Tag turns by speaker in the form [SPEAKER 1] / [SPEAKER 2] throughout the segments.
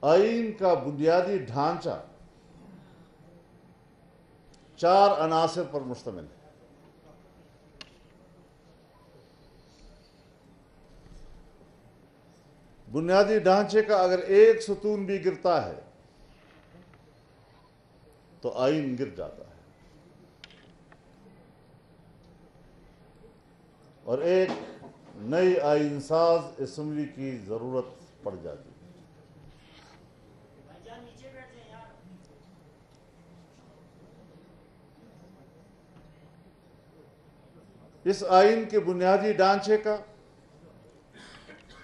[SPEAKER 1] آئین کا بنیادی ڈھانچہ 4 عناصر پر مشتمل ہے۔ بنیادی ڈھانچے کا اگر ایک ستون بھی گرتا ہے تو آئین گر جاتا ہے، اور ایک نئی آئین ساز اسمبلی کی ضرورت پڑ جاتی ہے۔ اس آئین کے بنیادی ڈھانچے کا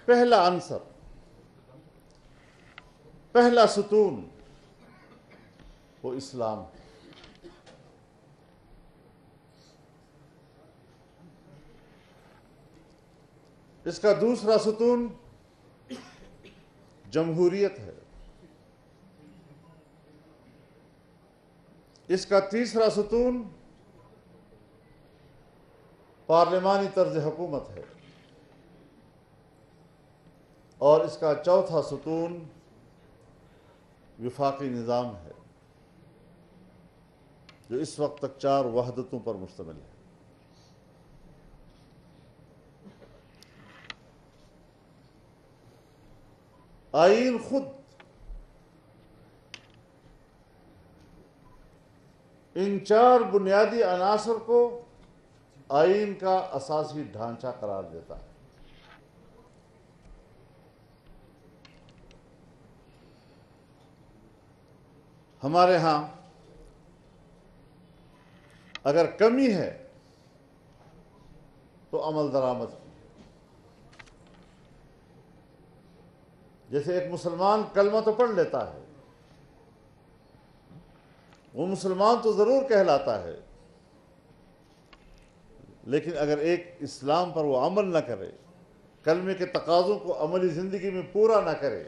[SPEAKER 1] پہلا عنصر، پہلا ستون وہ اسلام ہے۔ اس کا دوسرا ستون جمہوریت ہے۔ اس کا تیسرا ستون پارلیمانی طرز حکومت ہے، اور اس کا چوتھا ستون وفاقی نظام ہے، جو اس وقت تک 4 وحدتوں پر مشتمل ہے۔ آئین خود ان 4 بنیادی عناصر کو آئین کا اساسی ڈھانچہ قرار دیتا ہے۔ ہمارے ہاں اگر کمی ہے تو عمل درآمد کی۔ جیسے ایک مسلمان کلمہ تو پڑھ لیتا ہے، وہ مسلمان تو ضرور کہلاتا ہے، لیکن اگر ایک اسلام پر وہ عمل نہ کرے، کلمے کے تقاضوں کو عملی زندگی میں پورا نہ کرے،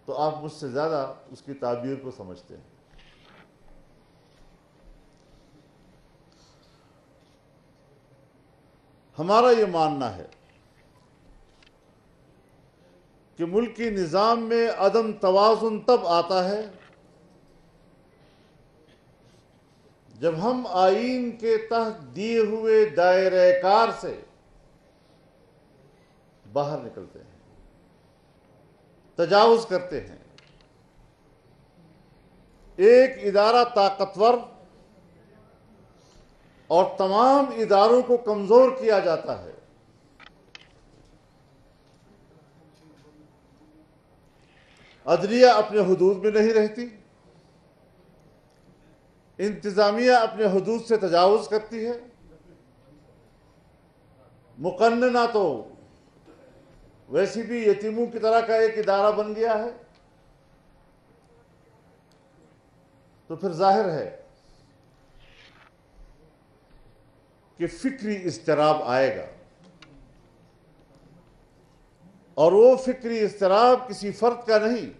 [SPEAKER 1] تو آپ مجھ سے زیادہ اس کی تعبیر کو سمجھتے ہیں۔ ہمارا یہ ماننا ہے کہ ملکی نظام میں عدم توازن تب آتا ہے جب ہم آئین کے تحت دیے ہوئے دائرہ کار سے باہر نکلتے ہیں، تجاوز کرتے ہیں۔ ایک ادارہ طاقتور اور تمام اداروں کو کمزور کیا جاتا ہے۔ عدلیہ اپنے حدود میں نہیں رہتی، انتظامیہ اپنے حدود سے تجاوز کرتی ہے، مقننہ تو ویسی بھی یتیموں کی طرح کا ایک ادارہ بن گیا ہے۔ تو پھر ظاہر ہے کہ فکری اضطراب آئے گا، اور وہ فکری اضطراب کسی فرد کا نہیں،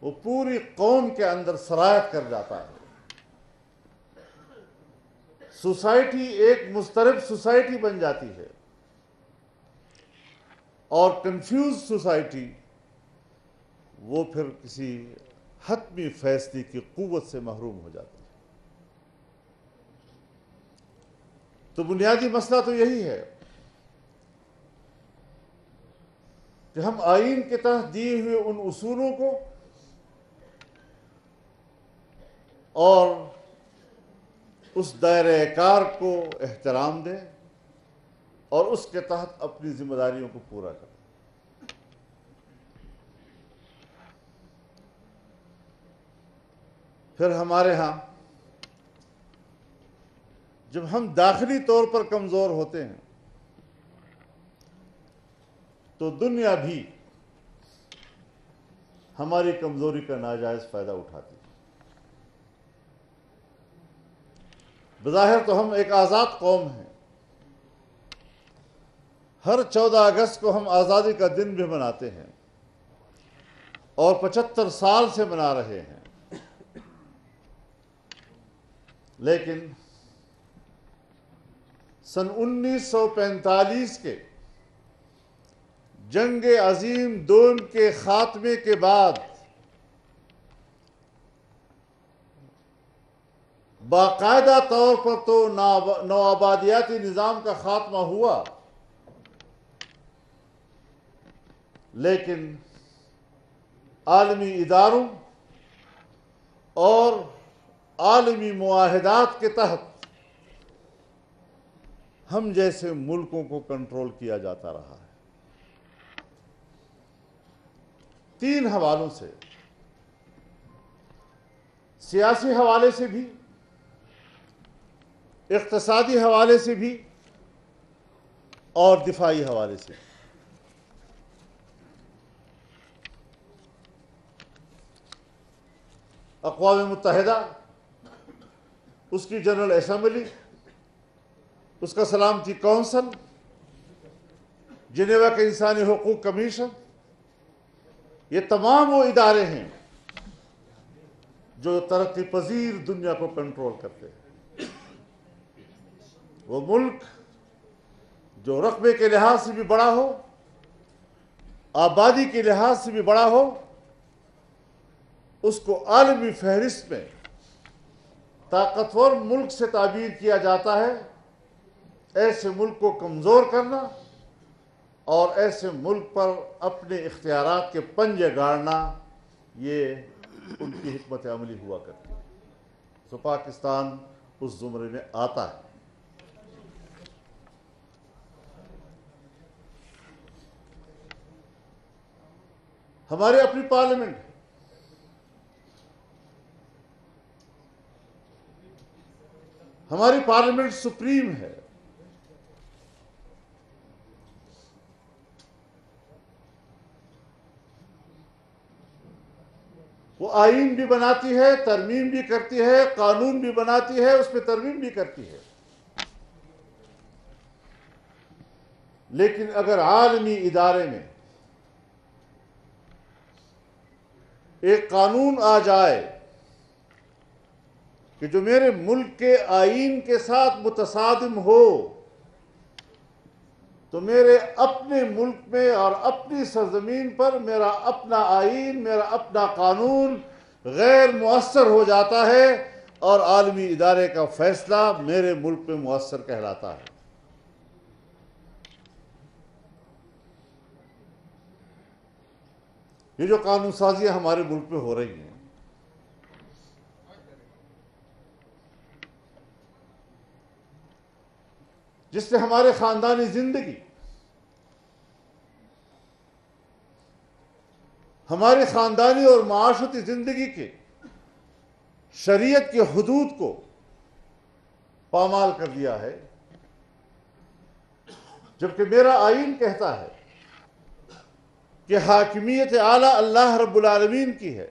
[SPEAKER 1] وہ پوری قوم کے اندر سرایت کر جاتا ہے۔ سوسائٹی ایک مضطرب سوسائٹی بن جاتی ہے، اور کنفیوز سوسائٹی وہ پھر کسی حتمی فیصلے کی قوت سے محروم ہو جاتی ہے۔ تو بنیادی مسئلہ تو یہی ہے کہ ہم آئین کے تحت دیے ہوئے ان اصولوں کو اور اس دائرہ کار کو احترام دیں، اور اس کے تحت اپنی ذمہ داریوں کو پورا کریں۔ پھر ہمارے ہاں جب ہم داخلی طور پر کمزور ہوتے ہیں تو دنیا بھی ہماری کمزوری کا ناجائز فائدہ اٹھاتی ہے۔ بظاہر تو ہم ایک آزاد قوم ہیں، ہر 14 اگست کو ہم آزادی کا دن بھی مناتے ہیں، اور 75 سال سے منا رہے ہیں، لیکن سن 1945 کے جنگ عظیم دوم کے خاتمے کے بعد باقاعدہ طور پر تو نوآبادیاتی نظام کا خاتمہ ہوا، لیکن عالمی اداروں اور عالمی معاہدات کے تحت ہم جیسے ملکوں کو کنٹرول کیا جاتا رہا ہے۔ 3 حوالوں سے، سیاسی حوالے سے بھی، اقتصادی حوالے سے بھی اور دفاعی حوالے سے۔ اقوام متحدہ، اس کی جنرل اسمبلی، اس کا سلامتی کونسل، جنیوا کے انسانی حقوق کمیشن، یہ تمام وہ ادارے ہیں جو ترقی پذیر دنیا کو کنٹرول کرتے ہیں۔ وہ ملک جو رقبے کے لحاظ سے بھی بڑا ہو، آبادی کے لحاظ سے بھی بڑا ہو، اس کو عالمی فہرست میں طاقتور ملک سے تعبیر کیا جاتا ہے۔ ایسے ملک کو کمزور کرنا اور ایسے ملک پر اپنے اختیارات کے پنجے گاڑنا، یہ ان کی حکمت عملی ہوا کرتی ہے۔ تو پاکستان اس زمرے میں آتا ہے۔ ہماری اپنی پارلیمنٹ، ہماری پارلیمنٹ سپریم ہے۔ وہ آئین بھی بناتی ہے، ترمیم بھی کرتی ہے، قانون بھی بناتی ہے، اس پہ ترمیم بھی کرتی ہے۔ لیکن اگر عالمی ادارے میں ایک قانون آ جائے کہ جو میرے ملک کے آئین کے ساتھ متصادم ہو، تو میرے اپنے ملک میں اور اپنی سرزمین پر میرا اپنا آئین، میرا اپنا قانون غیر مؤثر ہو جاتا ہے اور عالمی ادارے کا فیصلہ میرے ملک میں مؤثر کہلاتا ہے۔ یہ جو قانون سازیاں ہمارے ملک میں ہو رہی ہیں، جس سے ہمارے خاندانی زندگی، ہماری خاندانی اور معاشرتی زندگی کے شریعت کے حدود کو پامال کر دیا ہے، جبکہ میرا آئین کہتا ہے کہ حاکمیت اعلیٰ اللہ رب العالمین کی ہے۔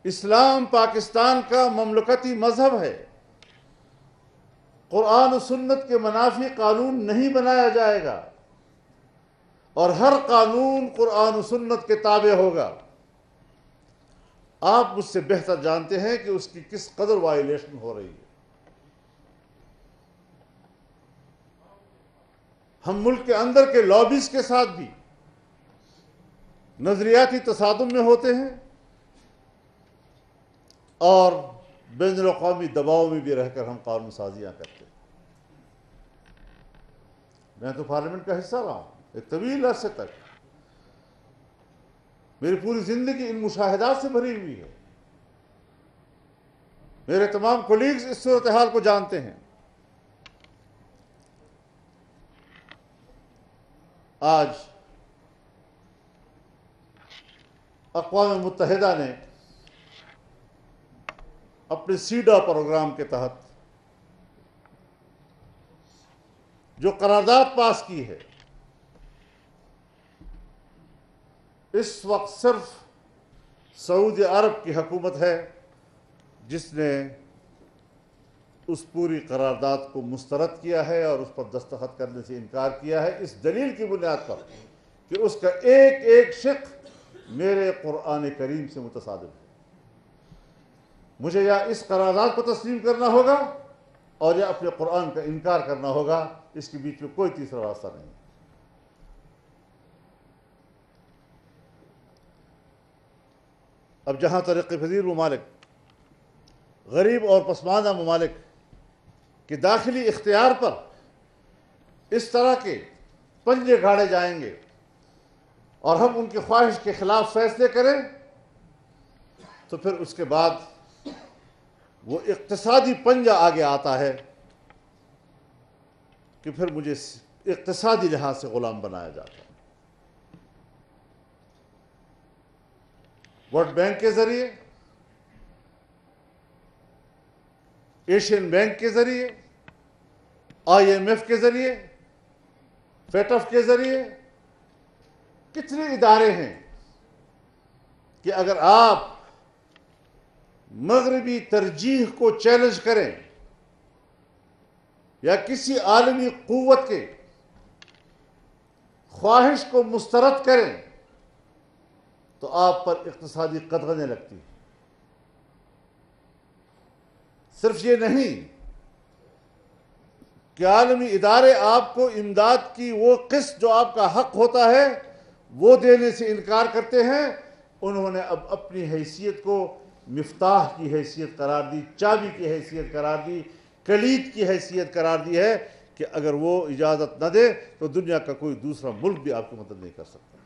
[SPEAKER 1] اسلام پاکستان کا مملکتی مذہب ہے۔ قرآن و سنت کے منافی قانون نہیں بنایا جائے گا، اور ہر قانون قرآن و سنت کے تابع ہوگا۔ آپ مجھ سے بہتر جانتے ہیں کہ اس کی کس قدر وائلیشن ہو رہی ہے۔ ہم ملک کے اندر کے لابیز کے ساتھ بھی نظریاتی تصادم میں ہوتے ہیں اور بین الاقوامی دباؤ میں بھی رہ کر ہم قانون سازیاں کرتے ہیں۔ میں تو پارلیمنٹ کا حصہ رہا ہوں ایک طویل عرصے تک۔ میری پوری زندگی ان مشاہدات سے بھری ہوئی ہے۔ میرے تمام کولیگز اس صورتحال کو جانتے ہیں۔ آج اقوام متحدہ نے اپنے سیڈا پروگرام کے تحت جو قرارداد پاس کی ہے، اس وقت صرف سعودی عرب کی حکومت ہے جس نے اس پوری قرارداد کو مسترد کیا ہے اور اس پر دستخط کرنے سے انکار کیا ہے، اس دلیل کی بنیاد پر کہ اس کا ایک ایک شق میرے قرآن کریم سے متصادم ہے۔ مجھے یا اس قرارداد کو تسلیم کرنا ہوگا اور یا اپنے قرآن کا انکار کرنا ہوگا. اس کے بیچ میں کوئی تیسرا راستہ نہیں. اب جہاں ترقی پذیر ممالک غریب اور پسماندہ ممالک کے داخلی اختیار پر اس طرح کے پنجے گاڑے جائیں گے اور ہم ان کی خواہش کے خلاف فیصلے کریں تو پھر اس کے بعد وہ اقتصادی پنجہ آگے آتا ہے کہ پھر مجھے اقتصادی لحاظ سے غلام بنایا جاتا ہے. ورلڈ بینک کے ذریعے، ایشین بینک کے ذریعے، IMF کے ذریعے، FATF کے ذریعے کتنے ادارے ہیں کہ اگر آپ مغربی ترجیح کو چیلنج کریں یا کسی عالمی قوت کے خواہش کو مسترد کریں تو آپ پر اقتصادی قدغنیں لگتی ہیں. صرف یہ نہیں کہ عالمی ادارے آپ کو امداد کی وہ قسط جو آپ کا حق ہوتا ہے وہ دینے سے انکار کرتے ہیں. انہوں نے اب اپنی حیثیت کو مفتاح کی حیثیت قرار دی، چابی کی حیثیت قرار دی، کلید کی حیثیت قرار دی ہے کہ اگر وہ اجازت نہ دے تو دنیا کا کوئی دوسرا ملک بھی آپ کی مدد نہیں کر سکتا.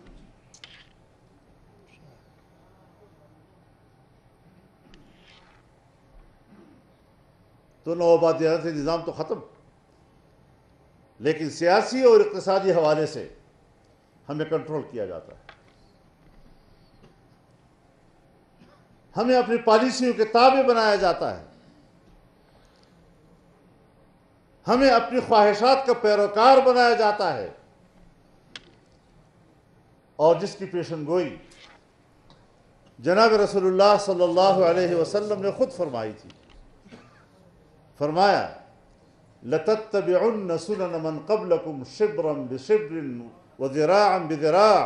[SPEAKER 1] تو نوآبادیاتی نظام تو ختم، لیکن سیاسی اور اقتصادی حوالے سے ہمیں کنٹرول کیا جاتا ہے. ہمیں اپنی پالیسیوں کے تابع بنایا جاتا ہے. ہمیں اپنی خواہشات کا پیروکار بنایا جاتا ہے. اور جس کی پیشن گوئی جناب رسول اللہ صلی اللہ علیہ وسلم نے خود فرمائی تھی. فرمایا لَتَتَّبِعُنَّ سُنَنَ مَنْ قَبْلَكُمْ شِبْرًا بِشِبْرٍ وَذِرَاعًا بِذِرَاعٍ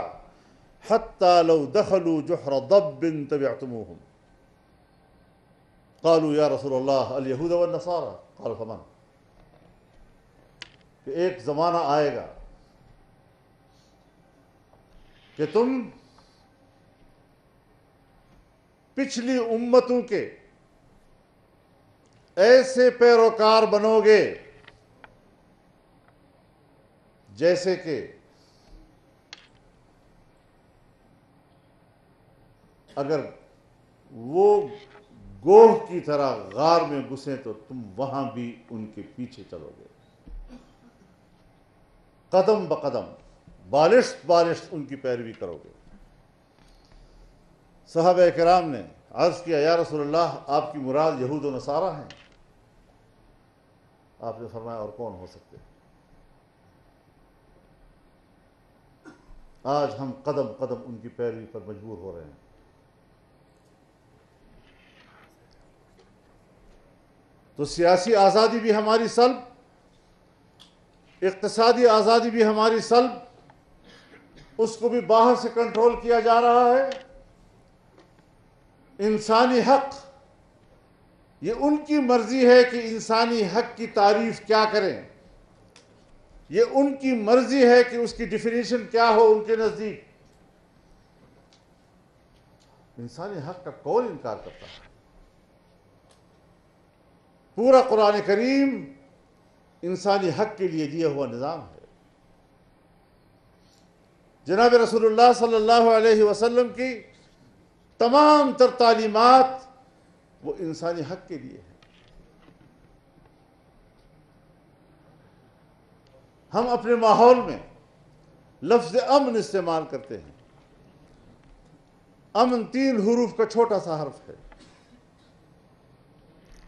[SPEAKER 1] حَتَّى لَوْ دَخَلُوا جُحْرَ ضَبٍّ تَبِعْتُمُوهُمْ. قالوا یا رسول اللہ اليہود والنصارى قال فمن. کہ ایک زمانہ آئے گا کہ تم پچھلی امتوں کے ایسے پیروکار بنو گے جیسے کہ اگر وہ گوہ کی طرح غار میں گھسیں تو تم وہاں بھی ان کے پیچھے چلو گے، قدم بقدم، بالشت بالشت ان کی پیروی کرو گے. صحابہ کرام نے عرض کیا یا رسول اللہ آپ کی مراد یہود و نصارہ ہیں؟ آپ نے فرمایا اور کون ہو سکتے؟ آج ہم قدم قدم ان کی پیروی پر مجبور ہو رہے ہیں. تو سیاسی آزادی بھی ہماری سلب، اقتصادی آزادی بھی ہماری سلب، اس کو بھی باہر سے کنٹرول کیا جا رہا ہے. انسانی حق، یہ ان کی مرضی ہے کہ انسانی حق کی تعریف کیا کریں، یہ ان کی مرضی ہے کہ اس کی ڈیفینیشن کیا ہو ان کے نزدیک. انسانی حق کا کون انکار کرتا ہے؟ پورا قرآن کریم انسانی حق کے لیے دیا ہوا نظام ہے. جناب رسول اللہ صلی اللہ علیہ وسلم کی تمام تر تعلیمات وہ انسانی حق کے لیے ہے. ہم اپنے ماحول میں لفظ امن استعمال کرتے ہیں. امن 3 حروف کا چھوٹا سا حرف ہے،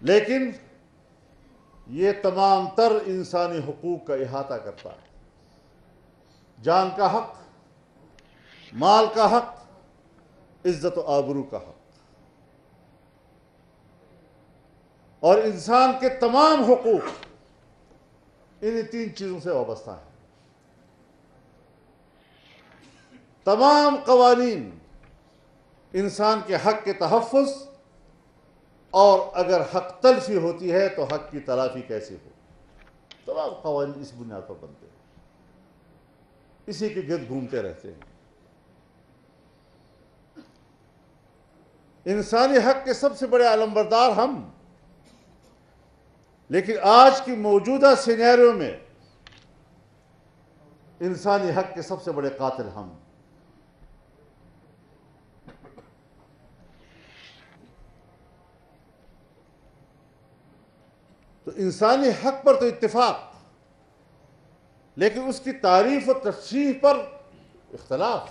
[SPEAKER 1] لیکن یہ تمام تر انسانی حقوق کا احاطہ کرتا ہے. جان کا حق، مال کا حق، عزت و آبرو کا حق، اور انسان کے تمام حقوق انہی 3 چیزوں سے وابستہ ہیں. تمام قوانین انسان کے حق کے تحفظ اور اگر حق تلفی ہوتی ہے تو حق کی تلافی کیسے ہو. تمام قوانین اس بنیاد پر بنتے ہیں، اسی کے گرد گھومتے رہتے ہیں. انسانی حق کے سب سے بڑے علمبردار ہم، لیکن آج کی موجودہ سینیریو میں انسانی حق کے سب سے بڑے قاتل ہم. تو انسانی حق پر تو اتفاق، لیکن اس کی تعریف و تشریح پر اختلاف.